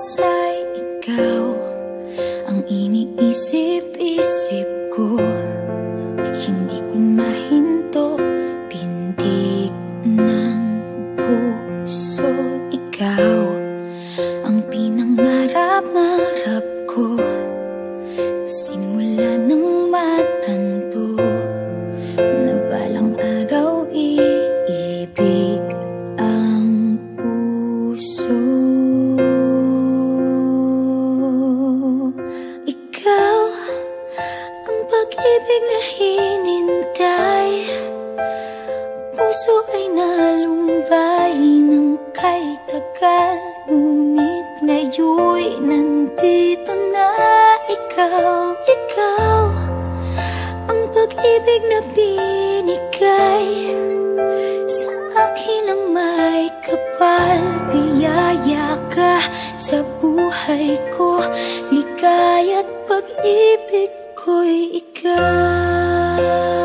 ay ikaw ang iniisip-isip ko. Hindi ko mahinto pintig ng puso. Ikaw ang pinangarap-ngarap ko simula nang matanto na balang araw iibig ang puso. Ikaw ang pag-ibig na hinintay, puso ay nalumbay ng kay tagal, ngunit ngayon'y nandito na ikaw. Ikaw ang pag-ibig na binigay sa akin ang may kapal. Biyaya ka sa buhay ko, ligaya't pag-ibig ko'y ikaw.